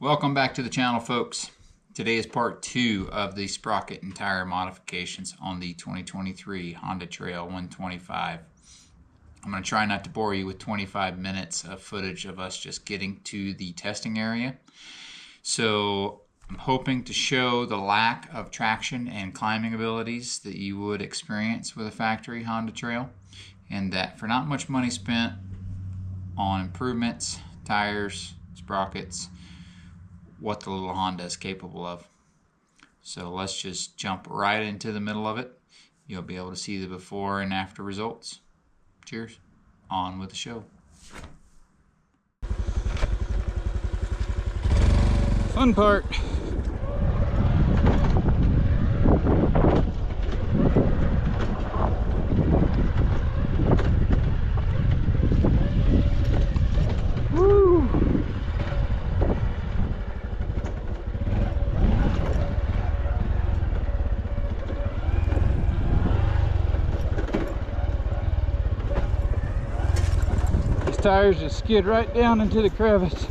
Welcome back to the channel, folks. Today is part 2 of the sprocket and tire modifications on the 2023 Honda Trail 125. I'm going to try not to bore you with 25 minutes of footage of us just getting to the testing area. So I'm hoping to show the lack of traction and climbing abilities that you would experience with a factory Honda Trail, and that for not much money spent on improvements, tires, sprockets, what the little Honda is capable of. So let's just jump right into the middle of it. You'll be able to see the before and after results. Cheers. On with the show. Fun part. Woo! These tires just skid right down into the crevice.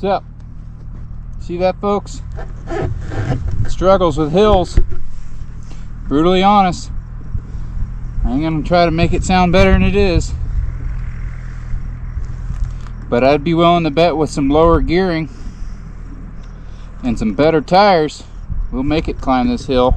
So, see that, folks? Struggles with hills. Brutally honest. I ain't gonna try to make it sound better than it is, but I'd be willing to bet with some lower gearing and some better tires, we'll make it climb this hill.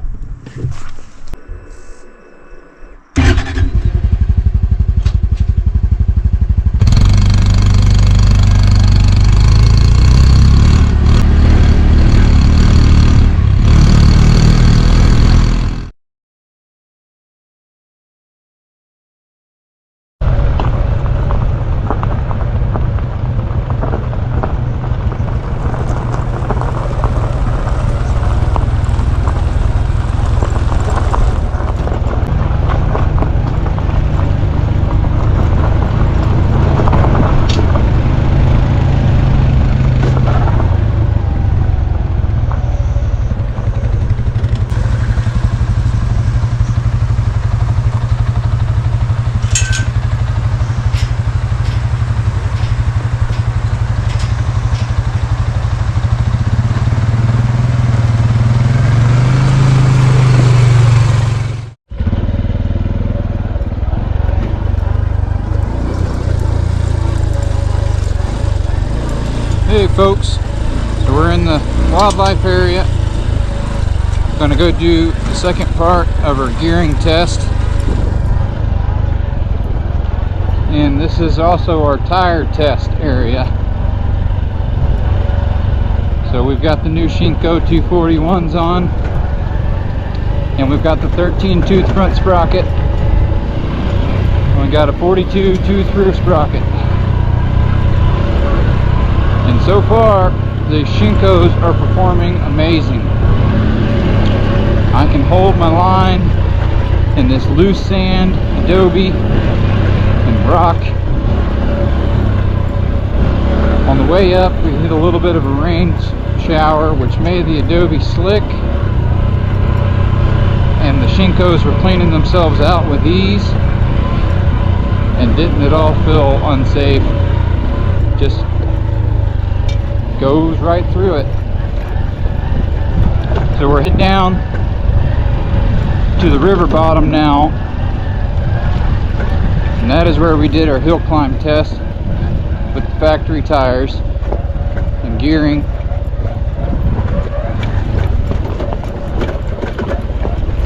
Hey folks, so we're in the wildlife area. We're going to go do the second part of our gearing test, and this is also our tire test area. So we've got the new Shinko 241s on, and we've got the 13 tooth front sprocket, and we got a 42 tooth rear sprocket. And so far, the Shinkos are performing amazing. I can hold my line in this loose sand, adobe, and rock. On the way up, we hit a little bit of a rain shower, which made the adobe slick, and the Shinkos were cleaning themselves out with ease, and didn't at all feel unsafe. Just goes right through it. So we're headed down to the river bottom now, and that is where we did our hill climb test with the factory tires and gearing.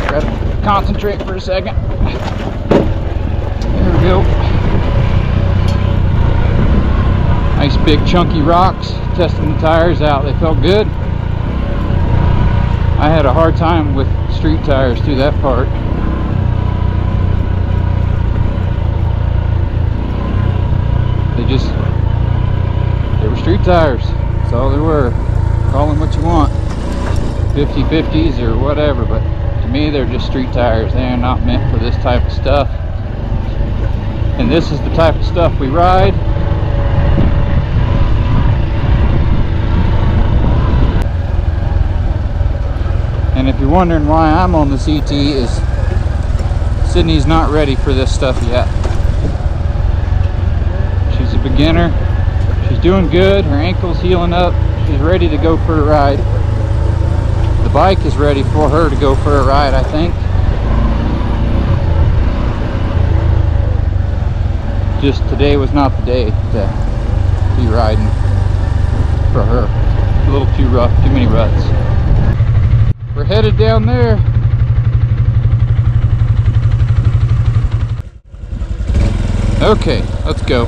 Gotta concentrate for a second. There we go. Nice big chunky rocks. Testing the tires out. They felt good. I had a hard time with street tires through that part. They were street tires. That's all they were. Call them what you want. 50/50s or whatever, but to me they're just street tires. They are not meant for this type of stuff. And this is the type of stuff we ride. And if you're wondering why I'm on the CT, is Sydney's not ready for this stuff yet. She's a beginner. She's doing good. Her ankle's healing up. She's ready to go for a ride. The bike is ready for her to go for a ride, I think. Just today was not the day to be riding for her. A little too rough, too many ruts. We're headed down there. Okay, let's go.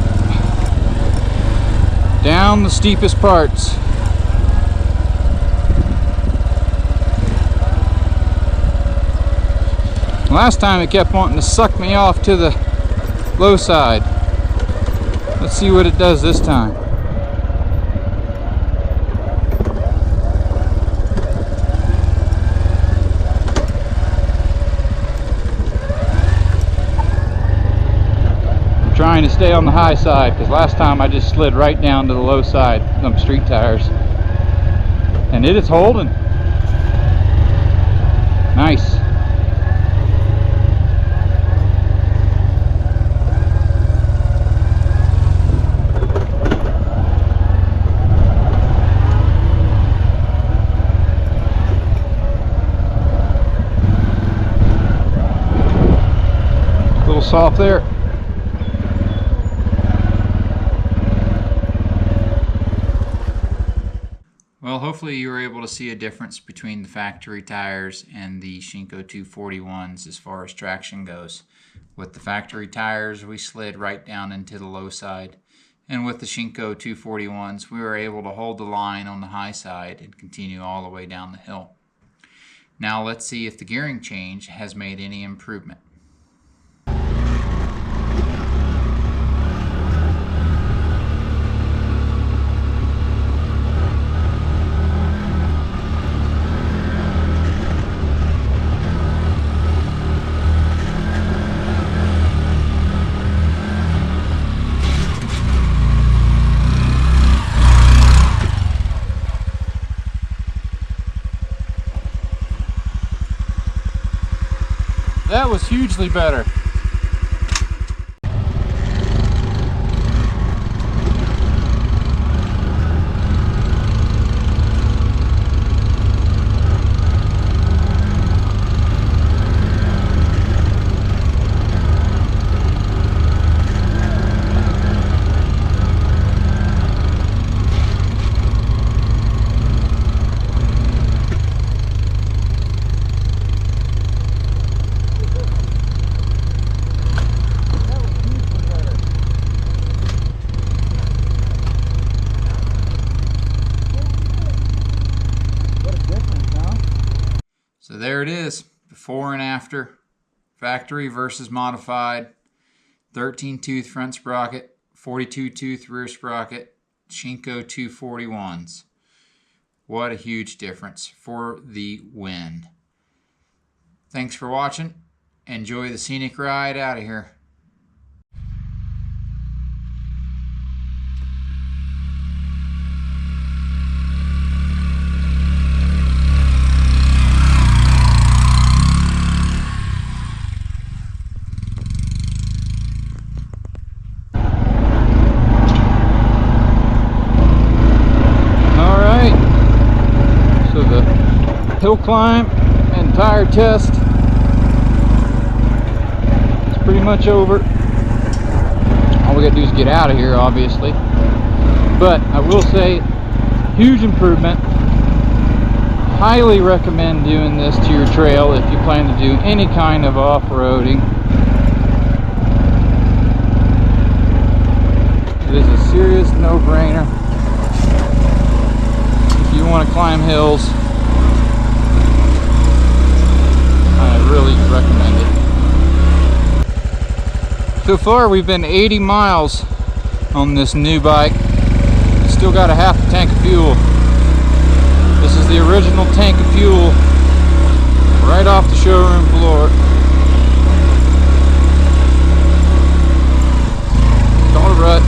Down the steepest parts. Last time it kept wanting to suck me off to the low side. Let's see what it does this time. Trying to stay on the high side, because last time I just slid right down to the low side, them street tires, and it is holding. Nice. A little soft there. Well, hopefully you were able to see a difference between the factory tires and the Shinko 241s as far as traction goes. With the factory tires, we slid right down into the low side. And with the Shinko 241s, we were able to hold the line on the high side and continue all the way down the hill. Now let's see if the gearing change has made any improvement. That was hugely better. So there it is, before and after, factory versus modified, 13 tooth front sprocket, 42 tooth rear sprocket, Shinko 241s. What a huge difference for the win. Thanks for watching. Enjoy the scenic ride out of here. hill climb and tire test is pretty much over. All we gotta do is get out of here, obviously. But I will say, huge improvement. Highly recommend doing this to your trail if you plan to do any kind of off-roading. It is a serious no-brainer if you want to climb hills. I really recommend it. So far we've been 80 miles on this new bike. Still got a half a tank of fuel. This is the original tank of fuel right off the showroom floor. Call a rut.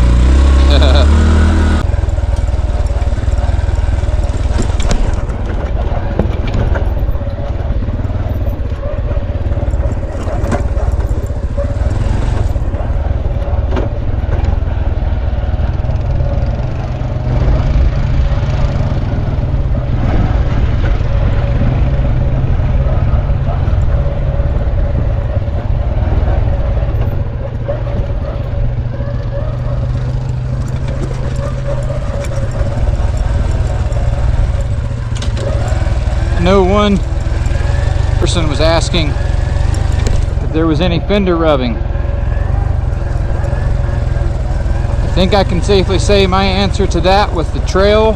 I know one person was asking if there was any fender rubbing. I think I can safely say my answer to that with the trail,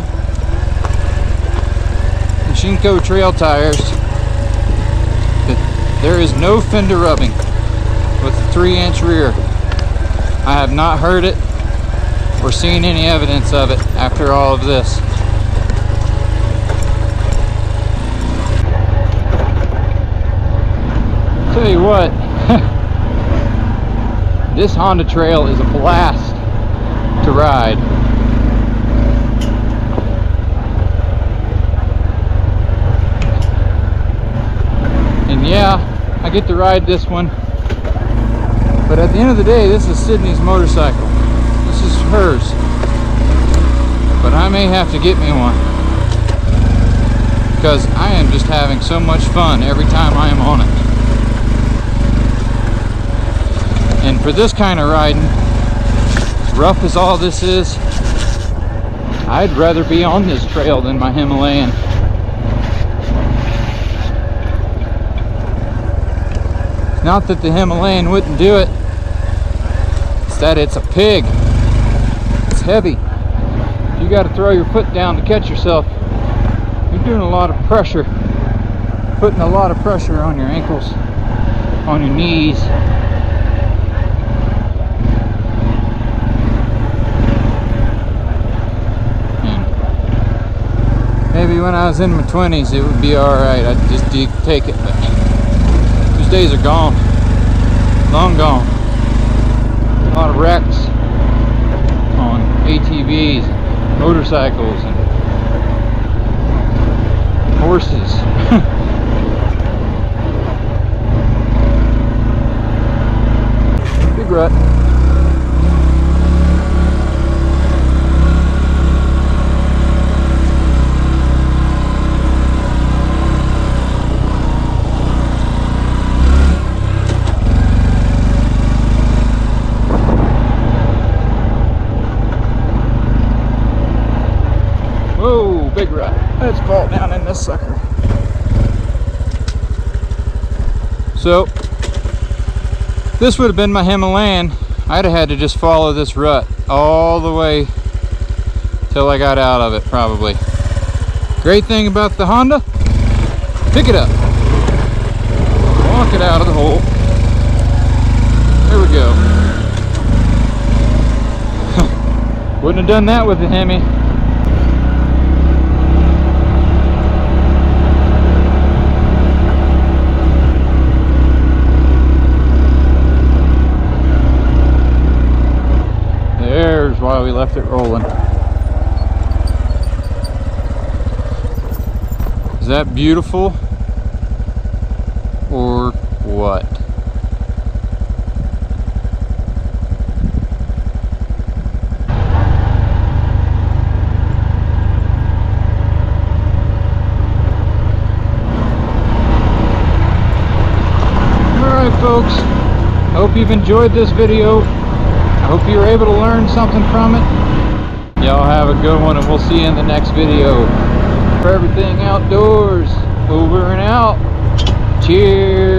the Shinko trail tires, that there is no fender rubbing with the 3-inch rear. I have not heard it or seen any evidence of it after all of this. Tell you what, this Honda Trail is a blast to ride. And yeah, I get to ride this one, but at the end of the day, this is Sydney's motorcycle. This is hers, but I may have to get me one because I am just having so much fun every time I am on it. And for this kind of riding, as rough as all this is, I'd rather be on this trail than my Himalayan. Not that the Himalayan wouldn't do it, it's that it's a pig. It's heavy. You got to throw your foot down to catch yourself. You're doing a lot of pressure, putting a lot of pressure on your ankles, on your knees. Maybe when I was in my 20s it would be alright, I'd just take it, but those days are gone, long gone. A lot of wrecks on ATVs, motorcycles, and horses. Big rut. Whoa, big rut. Let's fall down in this sucker. So, this would have been my Himalayan. I'd have had to just follow this rut all the way till I got out of it, probably. Great thing about the Honda, pick it up, walk it out of the hole. There we go. Wouldn't have done that with the Hemi. There's why we left it rolling. Is that beautiful or what? folks. Hope you've enjoyed this video. I hope you were able to learn something from it. Y'all have a good one, and we'll see you in the next video. For everything outdoors, over and out. Cheers.